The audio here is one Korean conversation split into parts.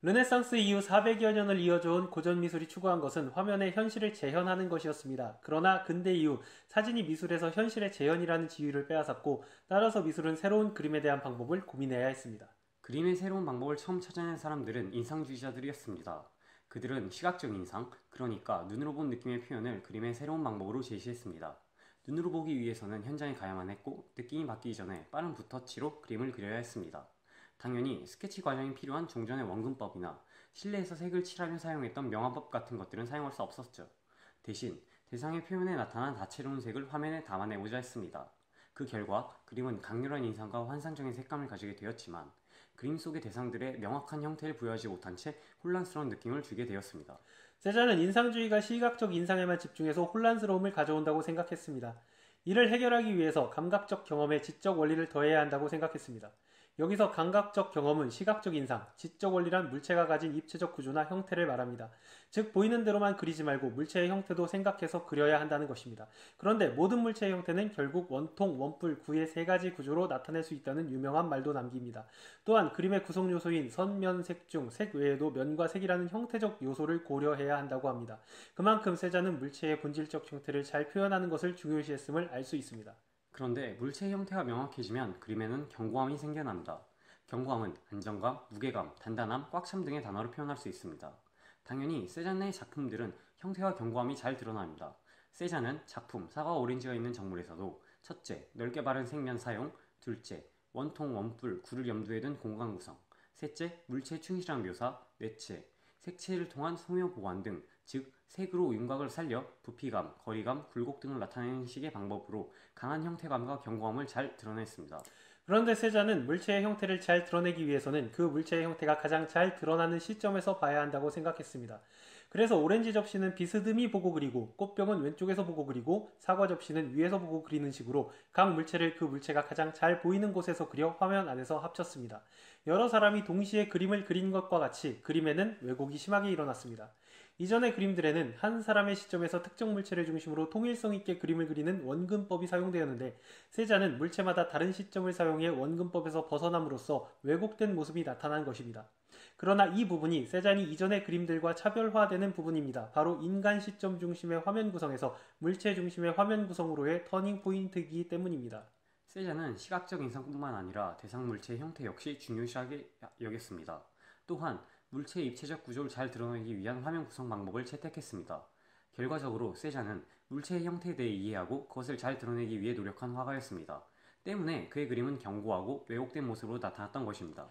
르네상스 이후 400여 년을 이어져온 고전 미술이 추구한 것은 화면에 현실을 재현하는 것이었습니다. 그러나 근대 이후 사진이 미술에서 현실의 재현이라는 지위를 빼앗았고, 따라서 미술은 새로운 그림에 대한 방법을 고민해야 했습니다. 그림의 새로운 방법을 처음 찾아낸 사람들은 인상주의자들이었습니다. 그들은 시각적 인상, 그러니까 눈으로 본 느낌의 표현을 그림의 새로운 방법으로 제시했습니다. 눈으로 보기 위해서는 현장에 가야만 했고, 느낌이 바뀌기 전에 빠른 붓터치로 그림을 그려야 했습니다. 당연히 스케치 과정이 필요한 종전의 원근법이나 실내에서 색을 칠하며 사용했던 명화법 같은 것들은 사용할 수 없었죠. 대신 대상의 표면에 나타난 다채로운 색을 화면에 담아내고자 했습니다. 그 결과 그림은 강렬한 인상과 환상적인 색감을 가지게 되었지만, 그림 속의 대상들의 명확한 형태를 부여하지 못한 채 혼란스러운 느낌을 주게 되었습니다. 세자는 인상주의가 시각적 인상에만 집중해서 혼란스러움을 가져온다고 생각했습니다. 이를 해결하기 위해서 감각적 경험에 지적 원리를 더해야 한다고 생각했습니다. 여기서 감각적 경험은 시각적 인상, 지적 원리란 물체가 가진 입체적 구조나 형태를 말합니다. 즉, 보이는 대로만 그리지 말고 물체의 형태도 생각해서 그려야 한다는 것입니다. 그런데 모든 물체의 형태는 결국 원통, 원뿔, 구의 세 가지 구조로 나타낼 수 있다는 유명한 말도 남깁니다. 또한 그림의 구성 요소인 선, 면, 색 중 색 외에도 면과 색이라는 형태적 요소를 고려해야 한다고 합니다. 그만큼 세자는 물체의 본질적 형태를 잘 표현하는 것을 중요시했음을 알 수 있습니다. 그런데 물체의 형태가 명확해지면 그림에는 견고함이 생겨납니다. 견고함은 안정감, 무게감, 단단함, 꽉 참 등의 단어로 표현할 수 있습니다. 당연히 세잔의 작품들은 형태와 견고함이 잘 드러납니다. 세잔은 작품 사과 오렌지가 있는 정물에서도 첫째, 넓게 바른 색면 사용, 둘째, 원통 원뿔 구를 염두에 둔 공간 구성, 셋째, 물체의 충실한 묘사, 넷째, 색채를 통한 소묘 보완 등, 즉 색으로 윤곽을 살려 부피감, 거리감, 굴곡 등을 나타내는 식의 방법으로 강한 형태감과 견고함을 잘 드러냈습니다. 그런데 세자는 물체의 형태를 잘 드러내기 위해서는 그 물체의 형태가 가장 잘 드러나는 시점에서 봐야 한다고 생각했습니다. 그래서 오렌지 접시는 비스듬히 보고 그리고, 꽃병은 왼쪽에서 보고 그리고, 사과 접시는 위에서 보고 그리는 식으로 각 물체를 그 물체가 가장 잘 보이는 곳에서 그려 화면 안에서 합쳤습니다. 여러 사람이 동시에 그림을 그린 것과 같이 그림에는 왜곡이 심하게 일어났습니다. 이전의 그림들에는 한 사람의 시점에서 특정 물체를 중심으로 통일성 있게 그림을 그리는 원근법이 사용되었는데, 세자는 물체마다 다른 시점을 사용해 원근법에서 벗어남으로써 왜곡된 모습이 나타난 것입니다. 그러나 이 부분이 세잔이 이전의 그림들과 차별화되는 부분입니다. 바로 인간 시점 중심의 화면 구성에서 물체 중심의 화면 구성으로의 터닝 포인트이기 때문입니다. 세자는 시각적 인상뿐만 아니라 대상 물체의 형태 역시 중요시하게 여겼습니다. 또한 물체의 입체적 구조를 잘 드러내기 위한 화면 구성 방법을 채택했습니다. 결과적으로 세자는 물체의 형태에 대해 이해하고 그것을 잘 드러내기 위해 노력한 화가였습니다. 때문에 그의 그림은 견고하고 왜곡된 모습으로 나타났던 것입니다.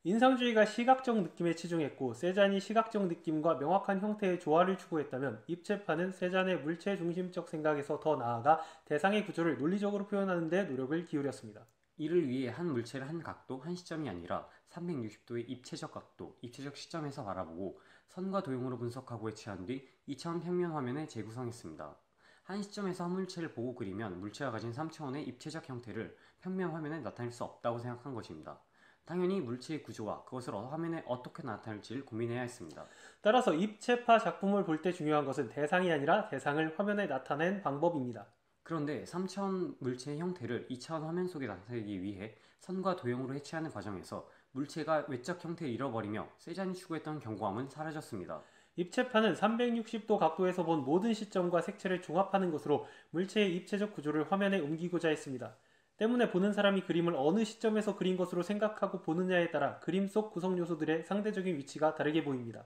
인상주의가 시각적 느낌에 치중했고, 세잔이 시각적 느낌과 명확한 형태의 조화를 추구했다면, 입체파는 세잔의 물체 중심적 생각에서 더 나아가 대상의 구조를 논리적으로 표현하는 데 노력을 기울였습니다. 이를 위해 한 물체를 한 각도, 한 시점이 아니라 360도의 입체적 각도, 입체적 시점에서 바라보고 선과 도형으로 분석하고 해체한 뒤 2차원 평면 화면에 재구성했습니다. 한 시점에서 한 물체를 보고 그리면 물체가 가진 3차원의 입체적 형태를 평면 화면에 나타낼 수 없다고 생각한 것입니다. 당연히 물체의 구조와 그것을 화면에 어떻게 나타낼지를 고민해야 했습니다. 따라서 입체파 작품을 볼 때 중요한 것은 대상이 아니라 대상을 화면에 나타낸 방법입니다. 그런데 3차원 물체의 형태를 2차원 화면 속에 나타내기 위해 선과 도형으로 해체하는 과정에서 물체가 외적 형태를 잃어버리며 세잔이 추구했던 견고함은 사라졌습니다. 입체파는 360도 각도에서 본 모든 시점과 색채를 종합하는 것으로 물체의 입체적 구조를 화면에 옮기고자 했습니다. 때문에 보는 사람이 그림을 어느 시점에서 그린 것으로 생각하고 보느냐에 따라 그림 속 구성 요소들의 상대적인 위치가 다르게 보입니다.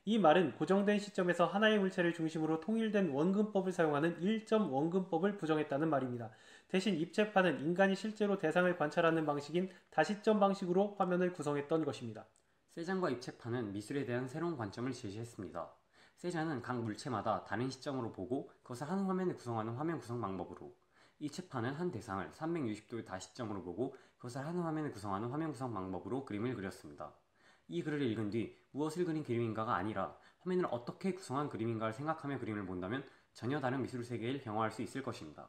이 말은 고정된 시점에서 하나의 물체를 중심으로 통일된 원근법을 사용하는 일점 원근법을 부정했다는 말입니다. 대신 입체파는 인간이 실제로 대상을 관찰하는 방식인 다시점 방식으로 화면을 구성했던 것입니다. 세잔과 입체파는 미술에 대한 새로운 관점을 제시했습니다. 세잔은 각 물체마다 다른 시점으로 보고 그것을 한 화면에 구성하는 화면 구성 방법으로, 입체파는 한 대상을 360도의 다시점으로 보고 그것을 한 화면에 구성하는 화면 구성 방법으로 그림을 그렸습니다. 이 글을 읽은 뒤 무엇을 그린 그림인가가 아니라 화면을 어떻게 구성한 그림인가를 생각하며 그림을 본다면 전혀 다른 미술 세계를 경험할 수 있을 것입니다.